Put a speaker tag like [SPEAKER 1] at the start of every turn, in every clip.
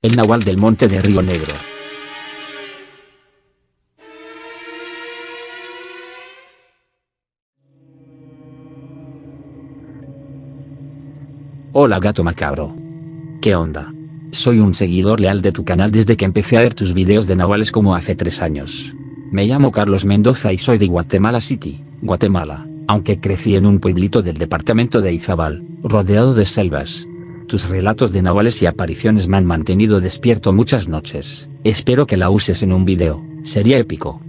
[SPEAKER 1] El nahual del monte de Río Negro. Hola gato macabro. ¿Qué onda? Soy un seguidor leal de tu canal desde que empecé a ver tus videos de nahuales como hace 3 años. Me llamo Carlos Mendoza y soy de Guatemala City, Guatemala, aunque crecí en un pueblito del departamento de Izabal, rodeado de selvas. Tus relatos de nahuales y apariciones me han mantenido despierto muchas noches. Espero que la uses en un video, sería épico.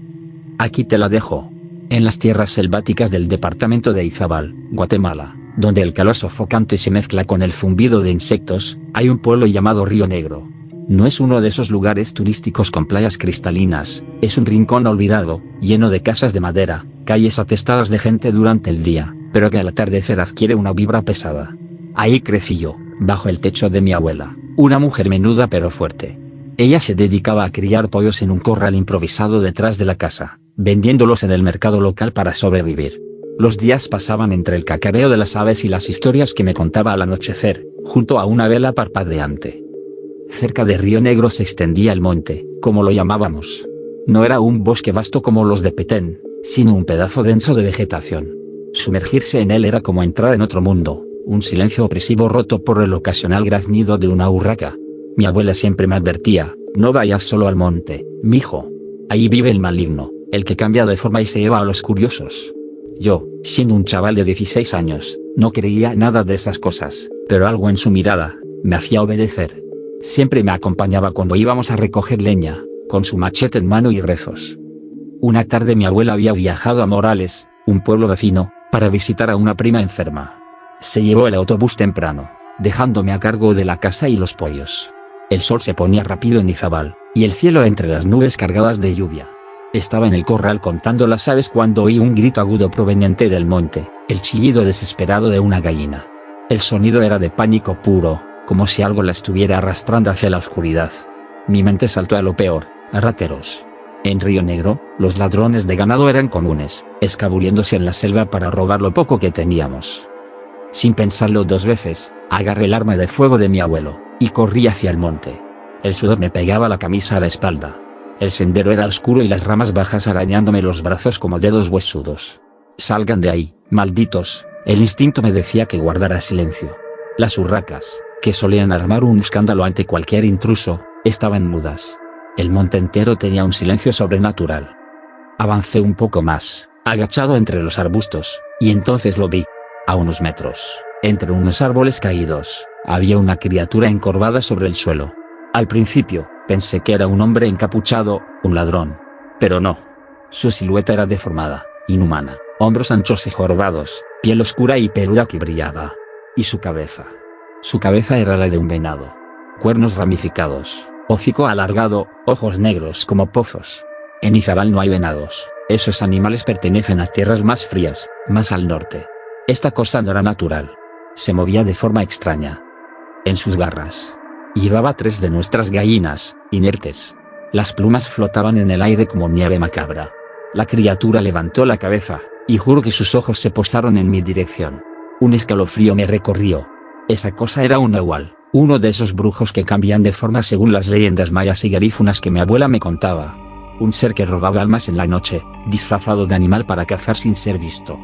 [SPEAKER 1] Aquí te la dejo. En las tierras selváticas del departamento de Izabal, Guatemala, donde el calor sofocante se mezcla con el zumbido de insectos, hay un pueblo llamado Río Negro. No es uno de esos lugares turísticos con playas cristalinas, es un rincón olvidado, lleno de casas de madera, calles atestadas de gente durante el día, pero que al atardecer adquiere una vibra pesada. Ahí crecí yo, bajo el techo de mi abuela, una mujer menuda pero fuerte. Ella se dedicaba a criar pollos en un corral improvisado detrás de la casa, vendiéndolos en el mercado local para sobrevivir. Los días pasaban entre el cacareo de las aves y las historias que me contaba al anochecer, junto a una vela parpadeante. Cerca de Río Negro se extendía el monte, como lo llamábamos. No era un bosque vasto como los de Petén, sino un pedazo denso de vegetación. Sumergirse en él era como entrar en otro mundo, un silencio opresivo roto por el ocasional graznido de una urraca. Mi abuela siempre me advertía, no vayas solo al monte, mijo. Ahí vive el maligno, el que cambia de forma y se lleva a los curiosos. Yo, siendo un chaval de 16 años, no creía nada de esas cosas, pero algo en su mirada, me hacía obedecer. Siempre me acompañaba cuando íbamos a recoger leña, con su machete en mano y rezos. Una tarde mi abuela había viajado a Morales, un pueblo vecino, para visitar a una prima enferma. Se llevó el autobús temprano, dejándome a cargo de la casa y los pollos. El sol se ponía rápido en Izabal, y el cielo entre las nubes cargadas de lluvia. Estaba en el corral contando las aves cuando oí un grito agudo proveniente del monte, el chillido desesperado de una gallina. El sonido era de pánico puro, como si algo la estuviera arrastrando hacia la oscuridad. Mi mente saltó a lo peor, a rateros. En Río Negro, los ladrones de ganado eran comunes, escabulléndose en la selva para robar lo poco que teníamos. Sin pensarlo 2 veces, agarré el arma de fuego de mi abuelo, y corrí hacia el monte. El sudor me pegaba la camisa a la espalda. El sendero era oscuro y las ramas bajas arañándome los brazos como dedos huesudos. Salgan de ahí, malditos, el instinto me decía que guardara silencio. Las urracas, que solían armar un escándalo ante cualquier intruso, estaban mudas. El monte entero tenía un silencio sobrenatural. Avancé un poco más, agachado entre los arbustos, y entonces lo vi. A unos metros, entre unos árboles caídos, había una criatura encorvada sobre el suelo. Al principio, pensé que era un hombre encapuchado, un ladrón. Pero no. Su silueta era deformada, inhumana, hombros anchos y jorobados, piel oscura y peluda que brillaba. Y su cabeza. Su cabeza era la de un venado. Cuernos ramificados, hocico alargado, ojos negros como pozos. En Izabal no hay venados, esos animales pertenecen a tierras más frías, más al norte. Esta cosa no era natural. Se movía de forma extraña. En sus garras llevaba 3 de nuestras gallinas, inertes. Las plumas flotaban en el aire como nieve macabra. La criatura levantó la cabeza, y juro que sus ojos se posaron en mi dirección. Un escalofrío me recorrió. Esa cosa era un nahual, uno de esos brujos que cambian de forma según las leyendas mayas y garífunas que mi abuela me contaba. Un ser que robaba almas en la noche, disfrazado de animal para cazar sin ser visto.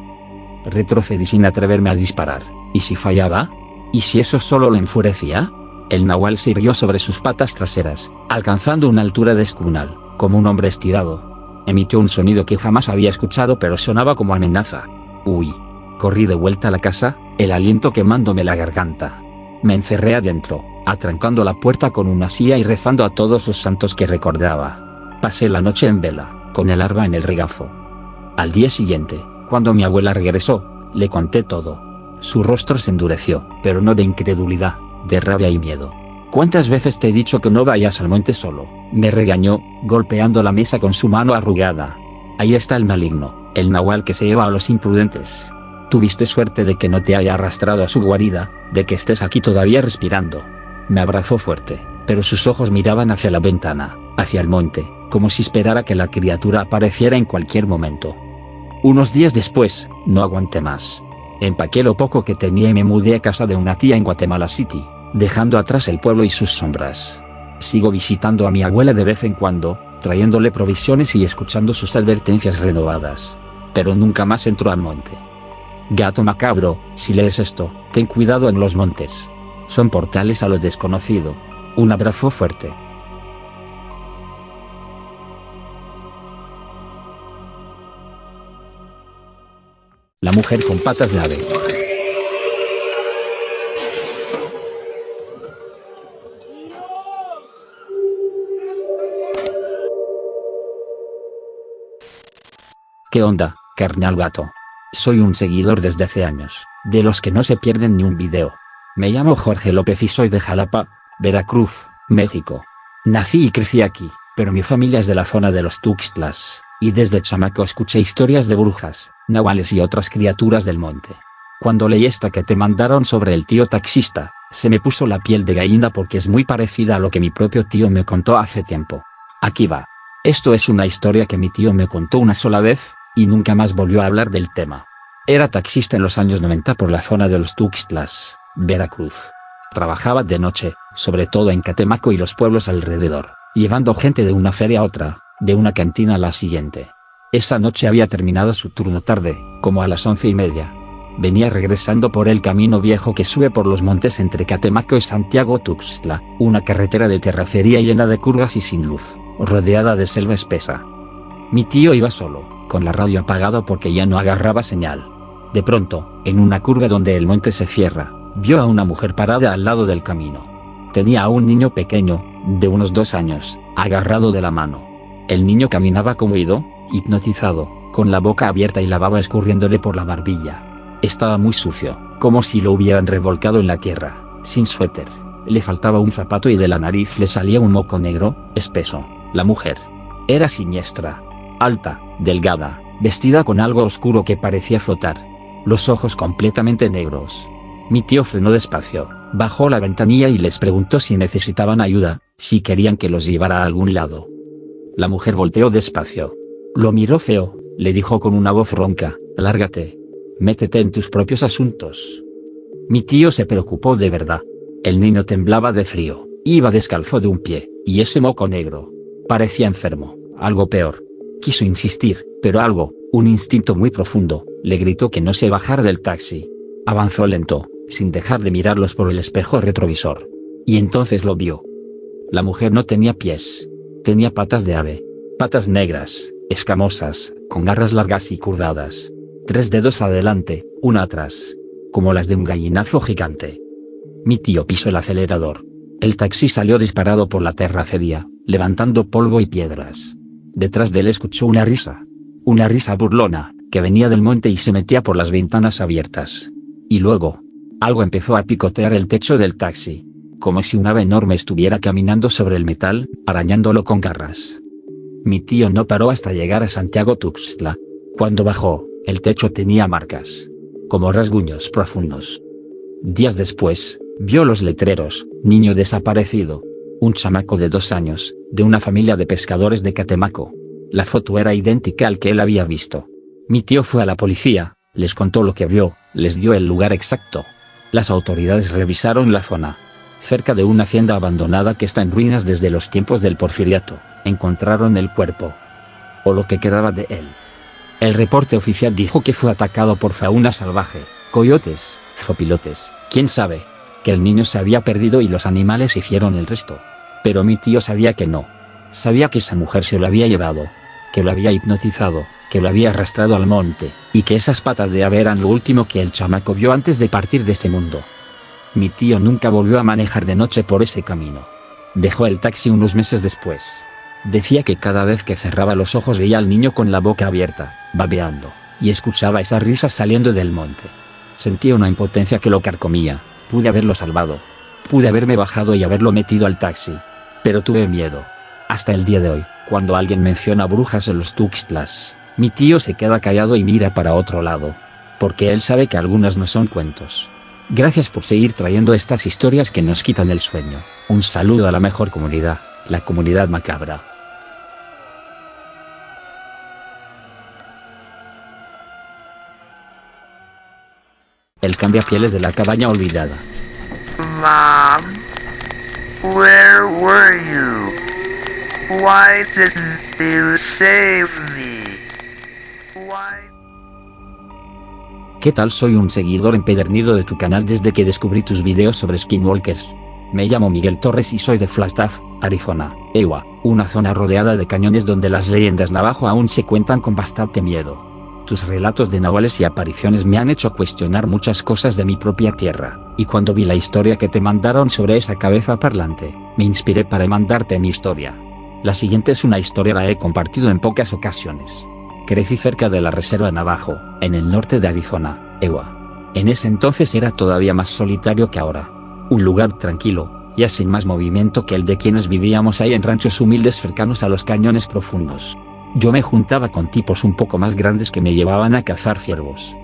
[SPEAKER 1] Retrocedí sin atreverme a disparar. ¿Y si fallaba? ¿Y si eso solo lo enfurecía? El nahual se irguió sobre sus patas traseras, alcanzando una altura descomunal, como un hombre estirado. Emitió un sonido que jamás había escuchado pero sonaba como amenaza. Uy. Corrí de vuelta a la casa, el aliento quemándome la garganta. Me encerré adentro, atrancando la puerta con una silla y rezando a todos los santos que recordaba. Pasé la noche en vela, con el arma en el regazo. Al día siguiente, cuando mi abuela regresó, le conté todo. Su rostro se endureció, pero no de incredulidad, de rabia y miedo. ¿Cuántas veces te he dicho que no vayas al monte solo?, me regañó, golpeando la mesa con su mano arrugada. Ahí está el maligno, el nahual que se lleva a los imprudentes. Tuviste suerte de que no te haya arrastrado a su guarida, de que estés aquí todavía respirando. Me abrazó fuerte, pero sus ojos miraban hacia la ventana, hacia el monte, como si esperara que la criatura apareciera en cualquier momento. Unos días después, no aguanté más. Empaqué lo poco que tenía y me mudé a casa de una tía en Guatemala City, dejando atrás el pueblo y sus sombras. Sigo visitando a mi abuela de vez en cuando, trayéndole provisiones y escuchando sus advertencias renovadas. Pero nunca más entro al monte. Gato macabro, si lees esto, ten cuidado en los montes. Son portales a lo desconocido. Un abrazo fuerte. La mujer con patas de ave. ¿Qué onda, carnal gato? Soy un seguidor desde hace años, de los que no se pierden ni un video. Me llamo Jorge López y soy de Jalapa, Veracruz, México. Nací y crecí aquí, pero mi familia es de la zona de los Tuxtlas, y desde chamaco escuché historias de brujas, nahuales y otras criaturas del monte. Cuando leí esta que te mandaron sobre el tío taxista, se me puso la piel de gallina porque es muy parecida a lo que mi propio tío me contó hace tiempo. Aquí va. Esto es una historia que mi tío me contó una sola vez, y nunca más volvió a hablar del tema. Era taxista en los años 90 por la zona de los Tuxtlas, Veracruz. Trabajaba de noche, sobre todo en Catemaco y los pueblos alrededor, llevando gente de una feria a otra, de una cantina a la siguiente. Esa noche había terminado su turno tarde, como a las 11:30. Venía regresando por el camino viejo que sube por los montes entre Catemaco y Santiago Tuxtla, una carretera de terracería llena de curvas y sin luz, rodeada de selva espesa. Mi tío iba solo, con la radio apagado porque ya no agarraba señal. De pronto, en una curva donde el monte se cierra, vio a una mujer parada al lado del camino. Tenía a un niño pequeño, de unos 2 años, agarrado de la mano. El niño caminaba como ido, hipnotizado, con la boca abierta y la baba escurriéndole por la barbilla. Estaba muy sucio, como si lo hubieran revolcado en la tierra, sin suéter. Le faltaba un zapato y de la nariz le salía un moco negro, espeso. La mujer era siniestra, alta, delgada, vestida con algo oscuro que parecía flotar. Los ojos completamente negros. Mi tío frenó despacio, bajó la ventanilla y les preguntó si necesitaban ayuda, si querían que los llevara a algún lado. La mujer volteó despacio. Lo miró feo, le dijo con una voz ronca: lárgate. Métete en tus propios asuntos. Mi tío se preocupó de verdad. El niño temblaba de frío, iba descalzo de un pie, y ese moco negro. Parecía enfermo, algo peor. Quiso insistir, pero algo, un instinto muy profundo, le gritó que no se bajara del taxi. Avanzó lento, sin dejar de mirarlos por el espejo retrovisor. Y entonces lo vio. La mujer no tenía pies. Tenía patas de ave. Patas negras, escamosas, con garras largas y curvadas. 3 dedos adelante, una atrás. Como las de un gallinazo gigante. Mi tío pisó el acelerador. El taxi salió disparado por la terracería, levantando polvo y piedras. Detrás de él escuchó una risa. Una risa burlona, que venía del monte y se metía por las ventanas abiertas. Y luego, algo empezó a picotear el techo del taxi. Como si un ave enorme estuviera caminando sobre el metal, arañándolo con garras. Mi tío no paró hasta llegar a Santiago Tuxtla. Cuando bajó, el techo tenía marcas. Como rasguños profundos. Días después, vio los letreros: niño desaparecido. Un chamaco de 2 años, de una familia de pescadores de Catemaco. La foto era idéntica al que él había visto. Mi tío fue a la policía, les contó lo que vio, les dio el lugar exacto. Las autoridades revisaron la zona. Cerca de una hacienda abandonada que está en ruinas desde los tiempos del Porfiriato, encontraron el cuerpo. O lo que quedaba de él. El reporte oficial dijo que fue atacado por fauna salvaje, coyotes, zopilotes, quién sabe, que el niño se había perdido y los animales hicieron el resto. Pero mi tío sabía que no. Sabía que esa mujer se lo había llevado, que lo había hipnotizado, que lo había arrastrado al monte, y que esas patas de ave eran lo último que el chamaco vio antes de partir de este mundo. Mi tío nunca volvió a manejar de noche por ese camino. Dejó el taxi unos meses después. Decía que cada vez que cerraba los ojos veía al niño con la boca abierta, babeando, y escuchaba esas risas saliendo del monte. Sentía una impotencia que lo carcomía. Pude haberlo salvado. Pude haberme bajado y haberlo metido al taxi. Pero tuve miedo. Hasta el día de hoy, cuando alguien menciona brujas en los Tuxtlas, mi tío se queda callado y mira para otro lado. Porque él sabe que algunas no son cuentos. Gracias por seguir trayendo estas historias que nos quitan el sueño. Un saludo a la mejor comunidad, la comunidad macabra. El cambiapieles de la cabaña olvidada.
[SPEAKER 2] Mom, Where were you? Why didn't you save me? Why?
[SPEAKER 1] ¿Qué tal? Soy un seguidor empedernido de tu canal desde que descubrí tus videos sobre Skinwalkers. Me llamo Miguel Torres y soy de Flagstaff, Arizona, EWA, una zona rodeada de cañones donde las leyendas navajo aún se cuentan con bastante miedo. Tus relatos de nahuales y apariciones me han hecho cuestionar muchas cosas de mi propia tierra, y cuando vi la historia que te mandaron sobre esa cabeza parlante, me inspiré para mandarte mi historia. La siguiente es una historia que la he compartido en pocas ocasiones. Crecí cerca de la Reserva Navajo, en el norte de Arizona, EWA. En ese entonces era todavía más solitario que ahora. Un lugar tranquilo, ya sin más movimiento que el de quienes vivíamos ahí en ranchos humildes cercanos a los cañones profundos. Yo me juntaba con tipos un poco más grandes que me llevaban a cazar ciervos.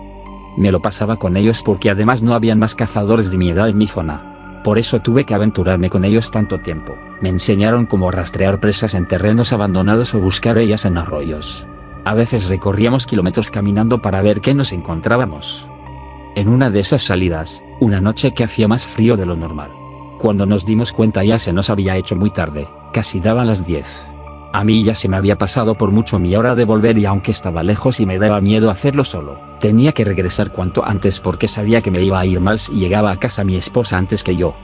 [SPEAKER 1] Me lo pasaba con ellos porque además no habían más cazadores de mi edad en mi zona. Por eso tuve que aventurarme con ellos tanto tiempo. Me enseñaron cómo rastrear presas en terrenos abandonados o buscar ellas en arroyos. A veces recorríamos kilómetros caminando para ver qué nos encontrábamos. En una de esas salidas, una noche que hacía más frío de lo normal. Cuando nos dimos cuenta ya se nos había hecho muy tarde, casi daban las 10. A mí ya se me había pasado por mucho mi hora de volver y aunque estaba lejos y me daba miedo hacerlo solo, tenía que regresar cuanto antes porque sabía que me iba a ir mal si llegaba a casa mi esposa antes que yo.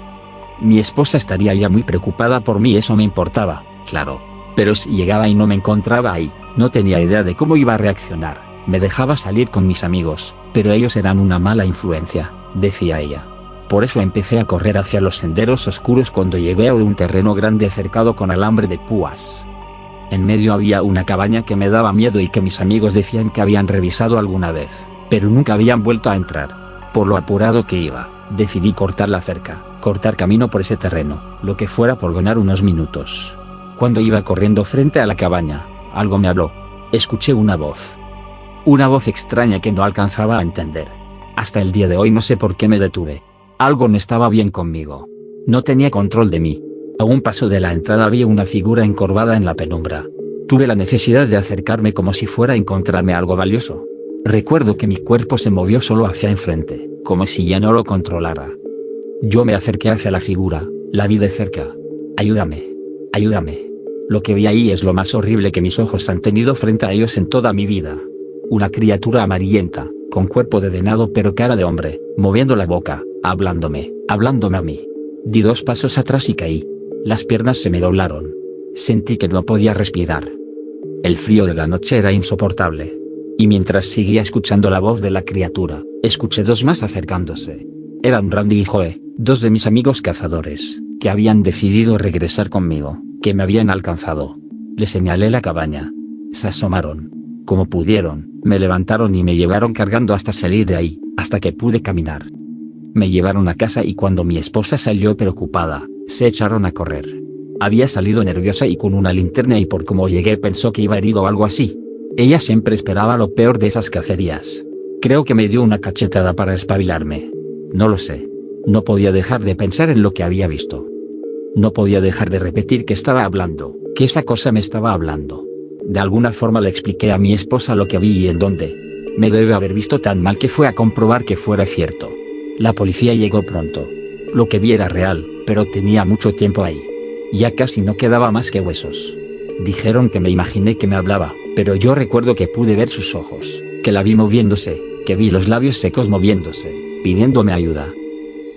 [SPEAKER 1] Mi esposa estaría ya muy preocupada por mí, eso me importaba, claro. Pero si llegaba y no me encontraba ahí, no tenía idea de cómo iba a reaccionar. Me dejaba salir con mis amigos, pero ellos eran una mala influencia, decía ella. Por eso empecé a correr hacia los senderos oscuros cuando llegué a un terreno grande cercado con alambre de púas. En medio había una cabaña que me daba miedo y que mis amigos decían que habían revisado alguna vez, pero nunca habían vuelto a entrar. Por lo apurado que iba, decidí cortar la cerca, cortar camino por ese terreno, lo que fuera por ganar unos minutos. Cuando iba corriendo frente a la cabaña, algo me habló. Escuché una voz. Una voz extraña que no alcanzaba a entender. Hasta el día de hoy no sé por qué me detuve. Algo no estaba bien conmigo. No tenía control de mí. A un paso de la entrada había una figura encorvada en la penumbra. Tuve la necesidad de acercarme como si fuera a encontrarme algo valioso. Recuerdo que mi cuerpo se movió solo hacia enfrente, como si ya no lo controlara. Yo me acerqué hacia la figura, la vi de cerca. Ayúdame. Ayúdame. Lo que vi ahí es lo más horrible que mis ojos han tenido frente a ellos en toda mi vida. Una criatura amarillenta, con cuerpo de venado pero cara de hombre, moviendo la boca, hablándome a mí. Di 2 pasos atrás y caí. Las piernas se me doblaron. Sentí que no podía respirar. El frío de la noche era insoportable. Y mientras seguía escuchando la voz de la criatura, escuché 2 más acercándose. Eran Randy y Joe, 2 de mis amigos cazadores, que habían decidido regresar conmigo, que me habían alcanzado. Les señalé la cabaña. Se asomaron. Como pudieron, me levantaron y me llevaron cargando hasta salir de ahí, hasta que pude caminar. Me llevaron a casa y cuando mi esposa salió preocupada, se echaron a correr. Había salido nerviosa y con una linterna y por cómo llegué pensó que iba herido o algo así. Ella siempre esperaba lo peor de esas cacerías. Creo que me dio una cachetada para espabilarme. No lo sé. No podía dejar de pensar en lo que había visto. No podía dejar de repetir que estaba hablando, que esa cosa me estaba hablando. De alguna forma le expliqué a mi esposa lo que vi y en dónde. Me debe haber visto tan mal que fue a comprobar que fuera cierto. La policía llegó pronto. Lo que vi era real, pero tenía mucho tiempo ahí. Ya casi no quedaba más que huesos. Dijeron que me imaginé que me hablaba, pero yo recuerdo que pude ver sus ojos, que la vi moviéndose, que vi los labios secos moviéndose, pidiéndome ayuda.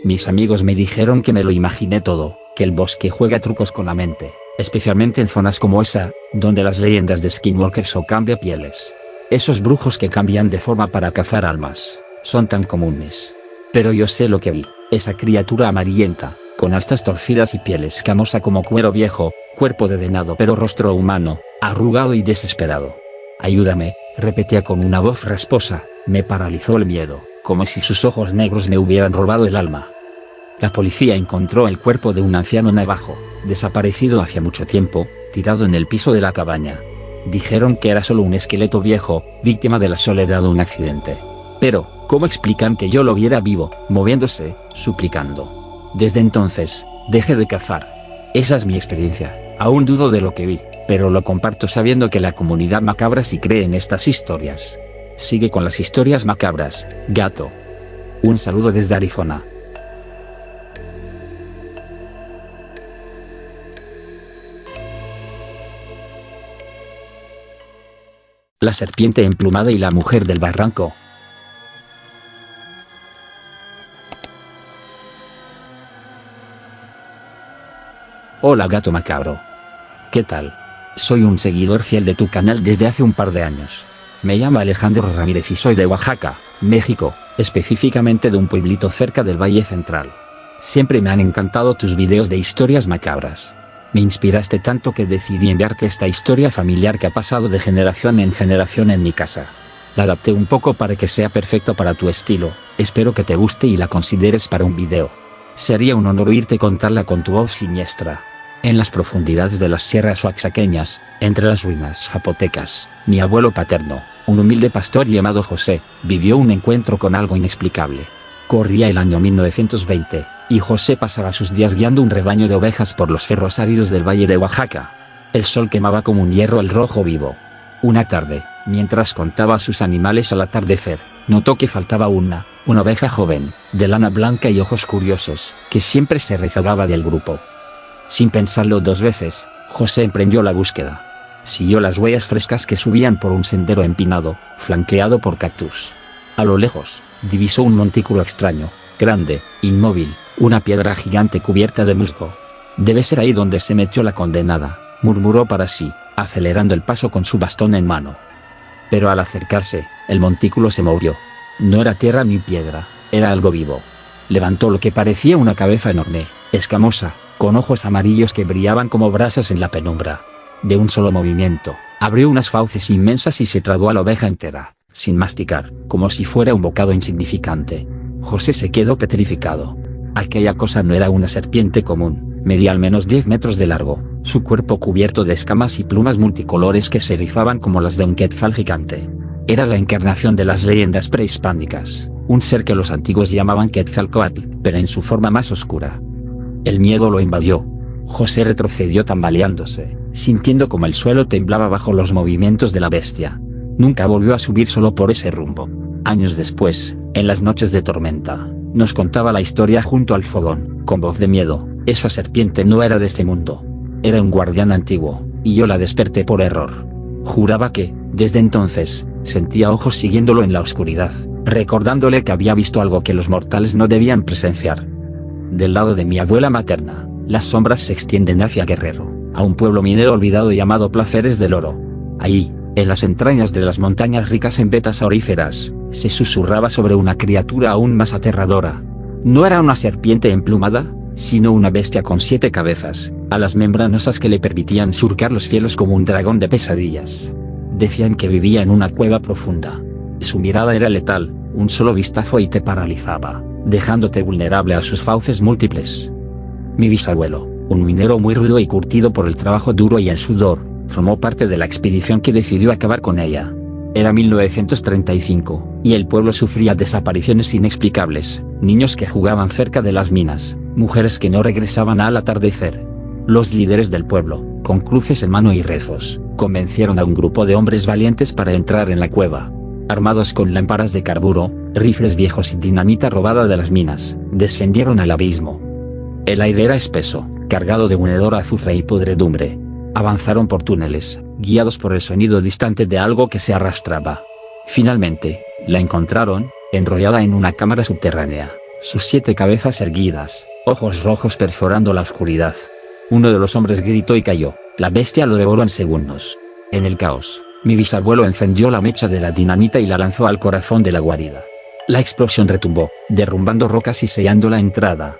[SPEAKER 1] Mis amigos me dijeron que me lo imaginé todo, que el bosque juega trucos con la mente, especialmente en zonas como esa, donde las leyendas de Skinwalkers o cambiapieles, esos brujos que cambian de forma para cazar almas, son tan comunes. Pero yo sé lo que vi, esa criatura amarillenta, con astas torcidas y piel escamosa como cuero viejo, cuerpo de venado pero rostro humano, arrugado y desesperado. Ayúdame, repetía con una voz rasposa, me paralizó el miedo, como si sus ojos negros me hubieran robado el alma. La policía encontró el cuerpo de un anciano navajo, desaparecido hacía mucho tiempo, tirado en el piso de la cabaña. Dijeron que era solo un esqueleto viejo, víctima de la soledad o un accidente. Pero, ¿cómo explican que yo lo viera vivo, moviéndose, suplicando? Desde entonces, dejé de cazar. Esa es mi experiencia. Aún dudo de lo que vi, pero lo comparto sabiendo que la comunidad macabra sí cree en estas historias. Sigue con las historias macabras, gato. Un saludo desde Arizona. La serpiente emplumada y la mujer del barranco. Hola gato macabro. ¿Qué tal? Soy un seguidor fiel de tu canal desde hace un par de años. Me llamo Alejandro Ramírez y soy de Oaxaca, México, específicamente de un pueblito cerca del Valle Central. Siempre me han encantado tus videos de historias macabras. Me inspiraste tanto que decidí enviarte esta historia familiar que ha pasado de generación en generación en mi casa. La adapté un poco para que sea perfecto para tu estilo, espero que te guste y la consideres para un video. Sería un honor oírte contarla con tu voz siniestra. En las profundidades de las sierras oaxaqueñas, entre las ruinas zapotecas, mi abuelo paterno, un humilde pastor llamado José, vivió un encuentro con algo inexplicable. Corría el año 1920, y José pasaba sus días guiando un rebaño de ovejas por los cerros áridos del valle de Oaxaca. El sol quemaba como un hierro el rojo vivo. Una tarde, mientras contaba a sus animales al atardecer, notó que faltaba una oveja joven, de lana blanca y ojos curiosos, que siempre se rezagaba del grupo. Sin pensarlo dos veces, José emprendió la búsqueda. Siguió las huellas frescas que subían por un sendero empinado, flanqueado por cactus. A lo lejos, divisó un montículo extraño, grande, inmóvil, una piedra gigante cubierta de musgo. Debe ser ahí donde se metió la condenada, murmuró para sí, acelerando el paso con su bastón en mano. Pero al acercarse, el montículo se movió. No era tierra ni piedra, era algo vivo. Levantó lo que parecía una cabeza enorme, escamosa, con ojos amarillos que brillaban como brasas en la penumbra. De un solo movimiento, abrió unas fauces inmensas y se tragó a la oveja entera, sin masticar, como si fuera un bocado insignificante. José se quedó petrificado. Aquella cosa no era una serpiente común, medía al menos 10 metros de largo, su cuerpo cubierto de escamas y plumas multicolores que se rizaban como las de un quetzal gigante. Era la encarnación de las leyendas prehispánicas, un ser que los antiguos llamaban Quetzalcóatl, pero en su forma más oscura. El miedo lo invadió. José retrocedió tambaleándose, sintiendo como el suelo temblaba bajo los movimientos de la bestia. Nunca volvió a subir solo por ese rumbo. Años después, en las noches de tormenta, nos contaba la historia junto al fogón, con voz de miedo. Esa serpiente no era de este mundo. Era un guardián antiguo, y yo la desperté por error. Juraba que, desde entonces, sentía ojos siguiéndolo en la oscuridad, recordándole que había visto algo que los mortales no debían presenciar. Del lado de mi abuela materna, las sombras se extienden hacia Guerrero, a un pueblo minero olvidado llamado Placeres del Oro. Ahí, en las entrañas de las montañas ricas en vetas auríferas, se susurraba sobre una criatura aún más aterradora. No era una serpiente emplumada, sino una bestia con 7 cabezas, alas membranosas que le permitían surcar los cielos como un dragón de pesadillas. Decían que vivía en una cueva profunda. Su mirada era letal, un solo vistazo y te paralizaba, dejándote vulnerable a sus fauces múltiples. Mi bisabuelo, un minero muy rudo y curtido por el trabajo duro y el sudor, formó parte de la expedición que decidió acabar con ella. Era 1935, y el pueblo sufría desapariciones inexplicables, niños que jugaban cerca de las minas, mujeres que no regresaban al atardecer. Los líderes del pueblo, con cruces en mano y rezos, convencieron a un grupo de hombres valientes para entrar en la cueva. Armados con lámparas de carburo, rifles viejos y dinamita robada de las minas, descendieron al abismo. El aire era espeso, cargado de un hedor a azufre y podredumbre. Avanzaron por túneles, guiados por el sonido distante de algo que se arrastraba. Finalmente, la encontraron, enrollada en una cámara subterránea, sus 7 cabezas erguidas, ojos rojos perforando la oscuridad. Uno de los hombres gritó y cayó. La bestia lo devoró en segundos. En el caos, mi bisabuelo encendió la mecha de la dinamita y la lanzó al corazón de la guarida. La explosión retumbó, derrumbando rocas y sellando la entrada.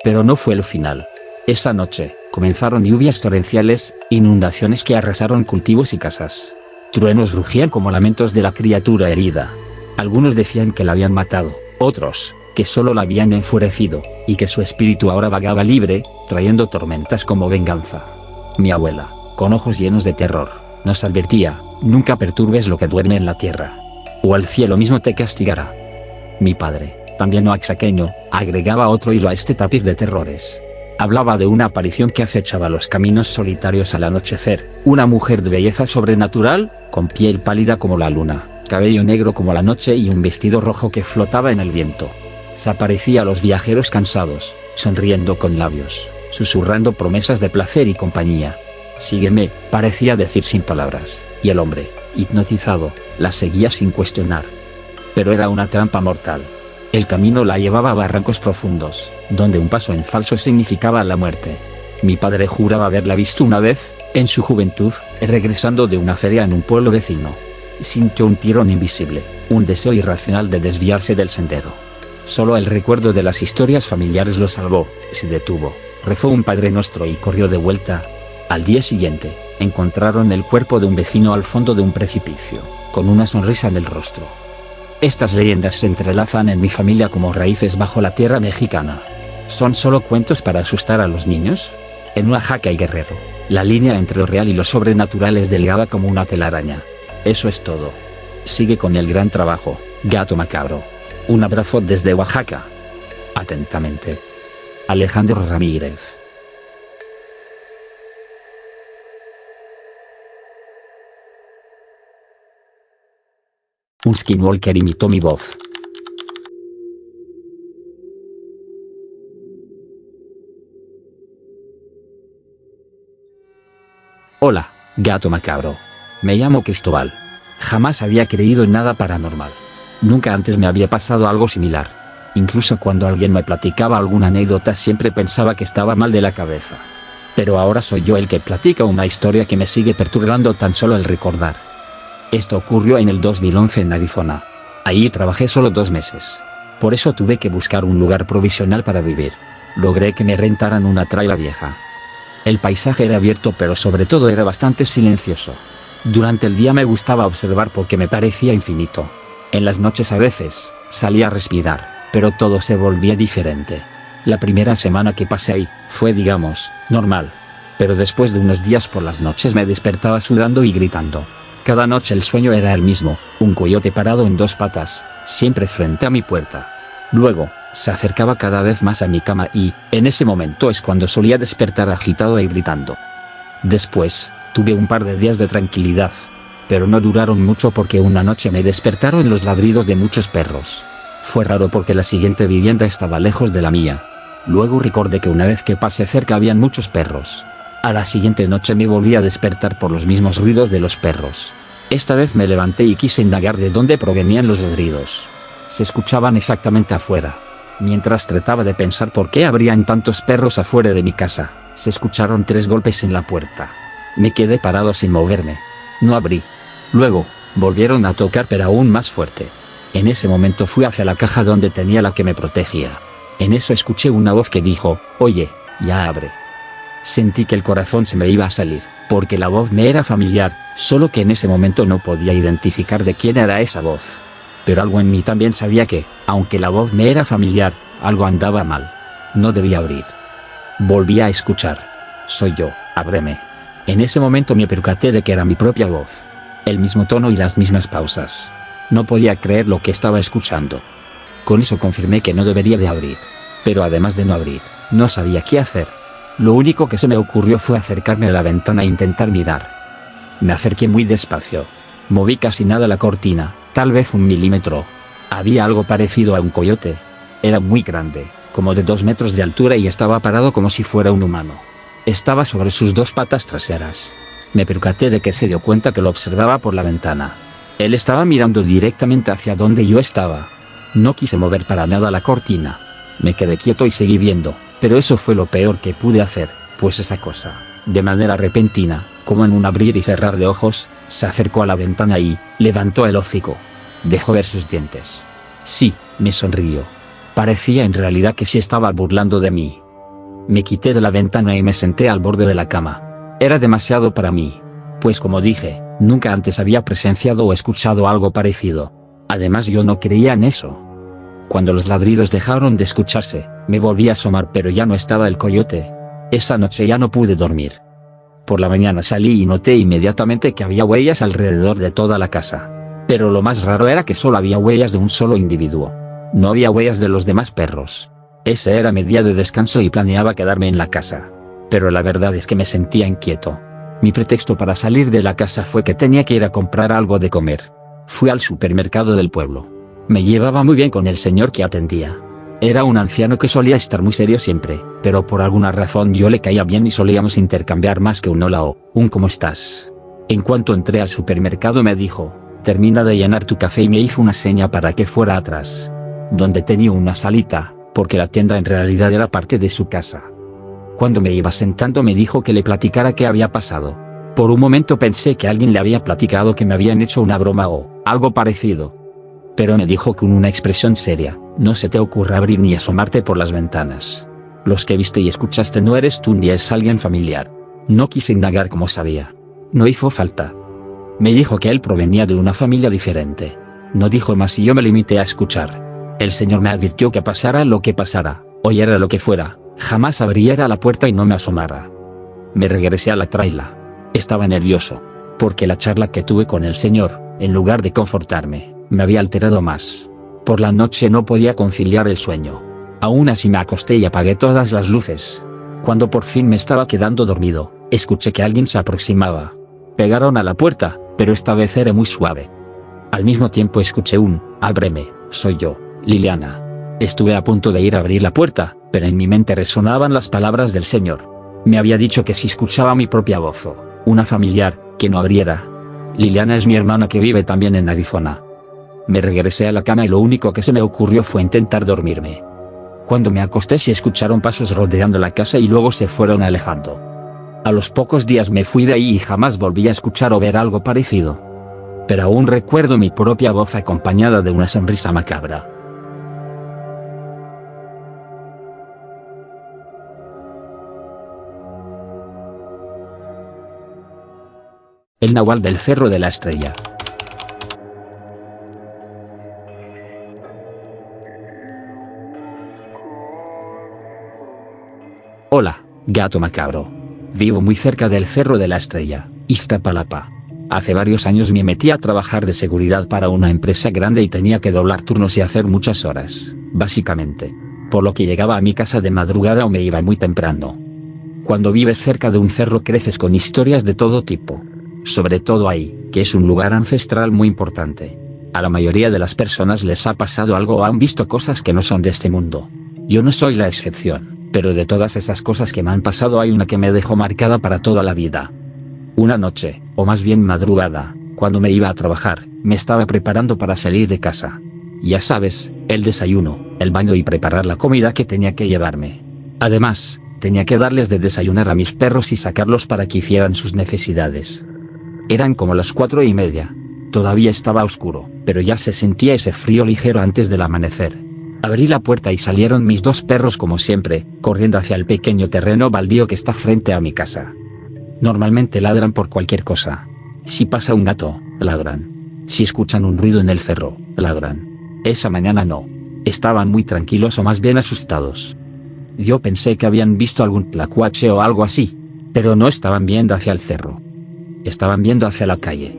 [SPEAKER 1] Pero no fue el final. Esa noche, comenzaron lluvias torrenciales, inundaciones que arrasaron cultivos y casas. Truenos rugían como lamentos de la criatura herida. Algunos decían que la habían matado, otros, que solo la habían enfurecido, y que su espíritu ahora vagaba libre, trayendo tormentas como venganza. Mi abuela, con ojos llenos de terror, nos advertía: nunca perturbes lo que duerme en la tierra, o el cielo mismo te castigará. Mi padre, también oaxaqueño, agregaba otro hilo a este tapiz de terrores. Hablaba de una aparición que acechaba los caminos solitarios al anochecer, una mujer de belleza sobrenatural, con piel pálida como la luna, cabello negro como la noche y un vestido rojo que flotaba en el viento. Se aparecía a los viajeros cansados, sonriendo con labios, susurrando promesas de placer y compañía. Sígueme, parecía decir sin palabras, y el hombre, Hipnotizado, la seguía sin cuestionar. Pero era una trampa mortal. El camino la llevaba a barrancos profundos, donde un paso en falso significaba la muerte. Mi padre juraba haberla visto una vez, en su juventud, regresando de una feria en un pueblo vecino. Sintió un tirón invisible, un deseo irracional de desviarse del sendero. Solo el recuerdo de las historias familiares lo salvó. Se detuvo, rezó un Padre Nuestro y corrió de vuelta. Al día siguiente, encontraron el cuerpo de un vecino al fondo de un precipicio, con una sonrisa en el rostro. Estas leyendas se entrelazan en mi familia como raíces bajo la tierra mexicana. ¿Son solo cuentos para asustar a los niños? En Oaxaca y Guerrero, la línea entre lo real y lo sobrenatural es delgada como una telaraña. Eso es todo. Sigue con el gran trabajo, Gato Macabro. Un abrazo desde Oaxaca. Atentamente, Alejandro Ramírez. Un skinwalker imitó mi voz. Hola, Gato Macabro. Me llamo Cristóbal. Jamás había creído en nada paranormal. Nunca antes me había pasado algo similar. Incluso cuando alguien me platicaba alguna anécdota siempre pensaba que estaba mal de la cabeza. Pero ahora soy yo el que platica una historia que me sigue perturbando tan solo el recordar. Esto ocurrió en el 2011 en Arizona. Ahí trabajé solo 2 meses. Por eso tuve que buscar un lugar provisional para vivir. Logré que me rentaran una traila vieja. El paisaje era abierto pero sobre todo era bastante silencioso. Durante el día me gustaba observar porque me parecía infinito. En las noches a veces, salía a respirar, pero todo se volvía diferente. La primera semana que pasé ahí, fue digamos, normal. Pero después de unos días por las noches me despertaba sudando y gritando. Cada noche el sueño era el mismo, un coyote parado en 2 patas, siempre frente a mi puerta. Luego, se acercaba cada vez más a mi cama y, en ese momento es cuando solía despertar agitado y gritando. Después, tuve un par de días de tranquilidad. Pero no duraron mucho porque una noche me despertaron los ladridos de muchos perros. Fue raro porque la siguiente vivienda estaba lejos de la mía. Luego recordé que una vez que pasé cerca habían muchos perros. A la siguiente noche me volví a despertar por los mismos ruidos de los perros. Esta vez me levanté y quise indagar de dónde provenían los ladridos. Se escuchaban exactamente afuera. Mientras trataba de pensar por qué habrían tantos perros afuera de mi casa, se escucharon 3 golpes en la puerta. Me quedé parado sin moverme. No abrí. Luego, volvieron a tocar pero aún más fuerte. En ese momento fui hacia la caja donde tenía la que me protegía. En eso escuché una voz que dijo, «Oye, ya abre». Sentí que el corazón se me iba a salir, porque la voz me era familiar, solo que en ese momento no podía identificar de quién era esa voz. Pero algo en mí también sabía que, aunque la voz me era familiar, algo andaba mal. No debía abrir. Volví a escuchar. «Soy yo, ábreme». En ese momento me percaté de que era mi propia voz. El mismo tono y las mismas pausas. No podía creer lo que estaba escuchando. Con eso confirmé que no debería de abrir. Pero además de no abrir, no sabía qué hacer. Lo único que se me ocurrió fue acercarme a la ventana e intentar mirar. Me acerqué muy despacio. Moví casi nada la cortina, tal vez 1 milímetro. Había algo parecido a un coyote. Era muy grande, como de 2 metros de altura y estaba parado como si fuera un humano. Estaba sobre sus 2 patas traseras. Me percaté de que se dio cuenta que lo observaba por la ventana. Él estaba mirando directamente hacia donde yo estaba. No quise mover para nada la cortina. Me quedé quieto y seguí viendo, pero eso fue lo peor que pude hacer, pues esa cosa, de manera repentina, como en un abrir y cerrar de ojos, se acercó a la ventana y levantó el hocico. Dejó ver sus dientes. Sí, me sonrió. Parecía en realidad que se estaba burlando de mí. Me quité de la ventana y me senté al borde de la cama. Era demasiado para mí. Pues como dije, nunca antes había presenciado o escuchado algo parecido. Además yo no creía en eso. Cuando los ladridos dejaron de escucharse, me volví a asomar pero ya no estaba el coyote. Esa noche ya no pude dormir. Por la mañana salí y noté inmediatamente que había huellas alrededor de toda la casa. Pero lo más raro era que solo había huellas de un solo individuo. No había huellas de los demás perros. Ese era mi día de descanso y planeaba quedarme en la casa. Pero la verdad es que me sentía inquieto. Mi pretexto para salir de la casa fue que tenía que ir a comprar algo de comer. Fui al supermercado del pueblo. Me llevaba muy bien con el señor que atendía. Era un anciano que solía estar muy serio siempre, pero por alguna razón yo le caía bien y solíamos intercambiar más que un hola o un ¿cómo estás? En cuanto entré al supermercado me dijo, termina de llenar tu café, y me hizo una seña para que fuera atrás, donde tenía una salita, porque la tienda en realidad era parte de su casa. Cuando me iba sentando me dijo que le platicara qué había pasado. Por un momento pensé que alguien le había platicado que me habían hecho una broma o algo parecido. Pero me dijo con una expresión seria, no se te ocurra abrir ni asomarte por las ventanas. Los que viste y escuchaste no eres tú ni es alguien familiar. No quise indagar como sabía. No hizo falta. Me dijo que él provenía de una familia diferente. No dijo más y yo me limité a escuchar. El señor me advirtió que pasara lo que pasara, oyera lo que fuera, jamás abriera la puerta y no me asomara. Me regresé a la traila. Estaba nervioso, porque la charla que tuve con el señor, en lugar de confortarme, me había alterado más. Por la noche no podía conciliar el sueño. Aún así me acosté y apagué todas las luces. Cuando por fin me estaba quedando dormido, escuché que alguien se aproximaba. Pegaron a la puerta, pero esta vez era muy suave. Al mismo tiempo escuché un, ábreme, soy yo, Liliana. Estuve a punto de ir a abrir la puerta, pero en mi mente resonaban las palabras del señor. Me había dicho que si escuchaba mi propia voz o una familiar, que no abriera. Liliana es mi hermana que vive también en Arizona. Me regresé a la cama y lo único que se me ocurrió fue intentar dormirme. Cuando me acosté se escucharon pasos rodeando la casa y luego se fueron alejando. A los pocos días me fui de ahí y jamás volví a escuchar o ver algo parecido. Pero aún recuerdo mi propia voz acompañada de una sonrisa macabra. El nahual del Cerro de la Estrella. Hola, gato macabro. Vivo muy cerca del Cerro de la Estrella, Iztapalapa. Hace varios años me metí a trabajar de seguridad para una empresa grande y tenía que doblar turnos y hacer muchas horas, básicamente. Por lo que llegaba a mi casa de madrugada o me iba muy temprano. Cuando vives cerca de un cerro creces con historias de todo tipo. Sobre todo ahí, que es un lugar ancestral muy importante. A la mayoría de las personas les ha pasado algo o han visto cosas que no son de este mundo. Yo no soy la excepción, pero de todas esas cosas que me han pasado hay una que me dejó marcada para toda la vida. Una noche, o más bien madrugada, cuando me iba a trabajar, me estaba preparando para salir de casa. Ya sabes, el desayuno, el baño y preparar la comida que tenía que llevarme. Además, tenía que darles de desayunar a mis perros y sacarlos para que hicieran sus necesidades. Eran como las 4:30. Todavía estaba oscuro, pero ya se sentía ese frío ligero antes del amanecer. Abrí la puerta y salieron mis dos perros como siempre, corriendo hacia el pequeño terreno baldío que está frente a mi casa. Normalmente ladran por cualquier cosa. Si pasa un gato, ladran. Si escuchan un ruido en el cerro, ladran. Esa mañana no. Estaban muy tranquilos o más bien asustados. Yo pensé que habían visto algún tlacuache o algo así, pero no estaban viendo hacia el cerro. Estaban viendo hacia la calle.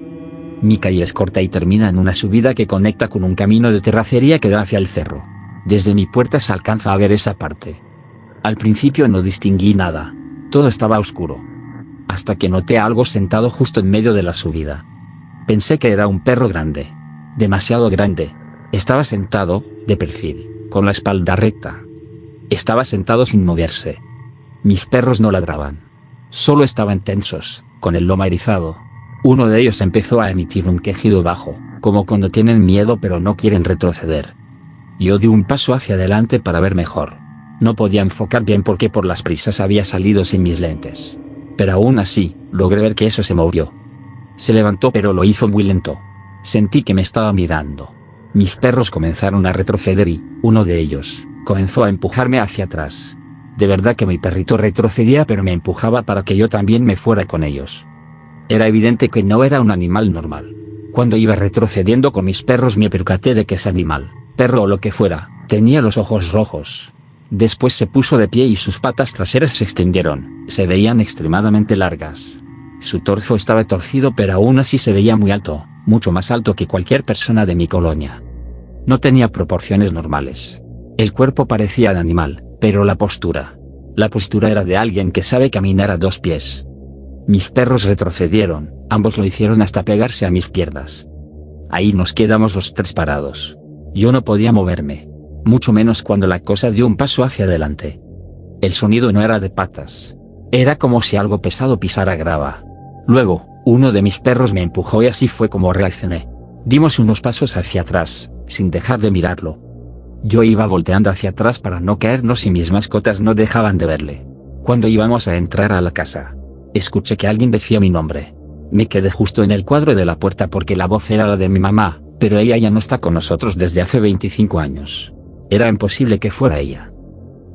[SPEAKER 1] Mi calle es corta y termina en una subida que conecta con un camino de terracería que da hacia el cerro. Desde mi puerta se alcanza a ver esa parte. Al principio no distinguí nada. Todo estaba oscuro. Hasta que noté algo sentado justo en medio de la subida. Pensé que era un perro grande. Demasiado grande. Estaba sentado, de perfil, con la espalda recta. Estaba sentado sin moverse. Mis perros no ladraban. Solo estaban tensos, con el lomo erizado. Uno de ellos empezó a emitir un quejido bajo, como cuando tienen miedo pero no quieren retroceder. Yo di un paso hacia adelante para ver mejor. No podía enfocar bien porque por las prisas había salido sin mis lentes. Pero aún así, logré ver que eso se movió. Se levantó pero lo hizo muy lento. Sentí que me estaba mirando. Mis perros comenzaron a retroceder y, uno de ellos, comenzó a empujarme hacia atrás. De verdad que mi perrito retrocedía pero me empujaba para que yo también me fuera con ellos. Era evidente que no era un animal normal. Cuando iba retrocediendo con mis perros me percaté de que ese animal, perro o lo que fuera, tenía los ojos rojos. Después se puso de pie y sus patas traseras se extendieron, se veían extremadamente largas. Su torso estaba torcido pero aún así se veía muy alto, mucho más alto que cualquier persona de mi colonia. No tenía proporciones normales. El cuerpo parecía de animal, pero la postura era de alguien que sabe caminar a dos pies. Mis perros retrocedieron, ambos lo hicieron hasta pegarse a mis piernas. Ahí nos quedamos los tres parados. Yo no podía moverme, mucho menos cuando la cosa dio un paso hacia adelante. El sonido no era de patas. Era como si algo pesado pisara grava. Luego, Uno de mis perros me empujó y así fue como reaccioné. Dimos unos pasos hacia atrás, sin dejar de mirarlo. Yo iba volteando hacia atrás para no caernos y mis mascotas no dejaban de verle. Cuando íbamos a entrar a la casa, escuché que alguien decía mi nombre. Me quedé justo en el cuadro de la puerta porque la voz era la de mi mamá, pero ella ya no está con nosotros desde hace 25 años. Era imposible que fuera ella.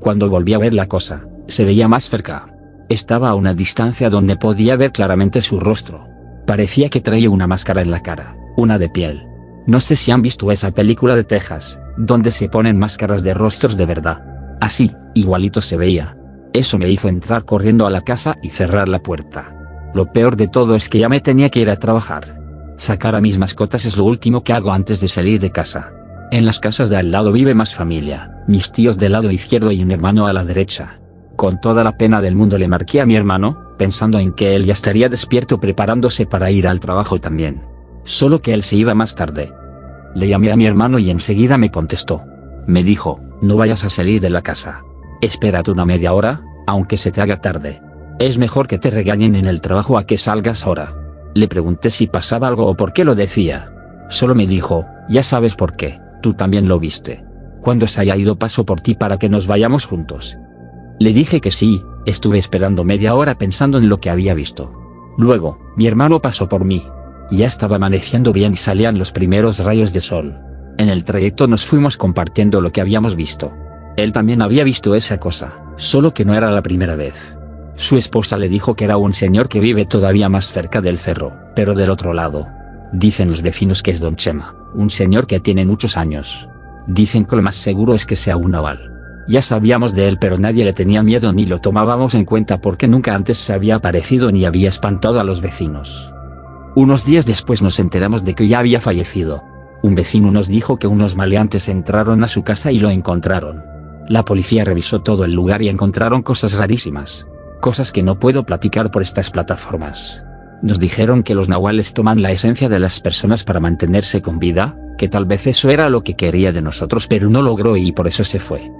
[SPEAKER 1] Cuando volví a ver la cosa, se veía más cerca. Estaba a una distancia donde podía ver claramente su rostro. Parecía que traía una máscara en la cara, una de piel. No sé si han visto esa película de Texas, donde se ponen máscaras de rostros de verdad. Así, igualito se veía. Eso me hizo entrar corriendo a la casa y cerrar la puerta. Lo peor de todo es que ya me tenía que ir a trabajar. Sacar a mis mascotas es lo último que hago antes de salir de casa. En las casas de al lado vive más familia, mis tíos del lado izquierdo y un hermano a la derecha. Con toda la pena del mundo le marqué a mi hermano, pensando en que él ya estaría despierto preparándose para ir al trabajo también. Solo que él se iba más tarde. Le llamé a mi hermano y enseguida me contestó. Me dijo, no vayas a salir de la casa. Espérate una media hora, aunque se te haga tarde. Es mejor que te regañen en el trabajo a que salgas ahora. Le pregunté si pasaba algo o por qué lo decía. Solo me dijo, ya sabes por qué, tú también lo viste. Cuando se haya ido paso por ti para que nos vayamos juntos. Le dije que sí, estuve esperando media hora pensando en lo que había visto. Luego, mi hermano pasó por mí. Ya estaba amaneciendo bien y salían los primeros rayos de sol. En el trayecto nos fuimos compartiendo lo que habíamos visto. Él también había visto esa cosa, solo que no era la primera vez. Su esposa le dijo que era un señor que vive todavía más cerca del cerro, pero del otro lado. Dicen los vecinos que es Don Chema, un señor que tiene muchos años. Dicen que lo más seguro es que sea un nahual. Ya sabíamos de él pero nadie le tenía miedo ni lo tomábamos en cuenta porque nunca antes se había aparecido ni había espantado a los vecinos. Unos días después nos enteramos de que ya había fallecido. Un vecino nos dijo que unos maleantes entraron a su casa y lo encontraron. La policía revisó todo el lugar y encontraron cosas rarísimas. Cosas que no puedo platicar por estas plataformas. Nos dijeron que los nahuales toman la esencia de las personas para mantenerse con vida, que tal vez eso era lo que quería de nosotros pero no logró y por eso se fue.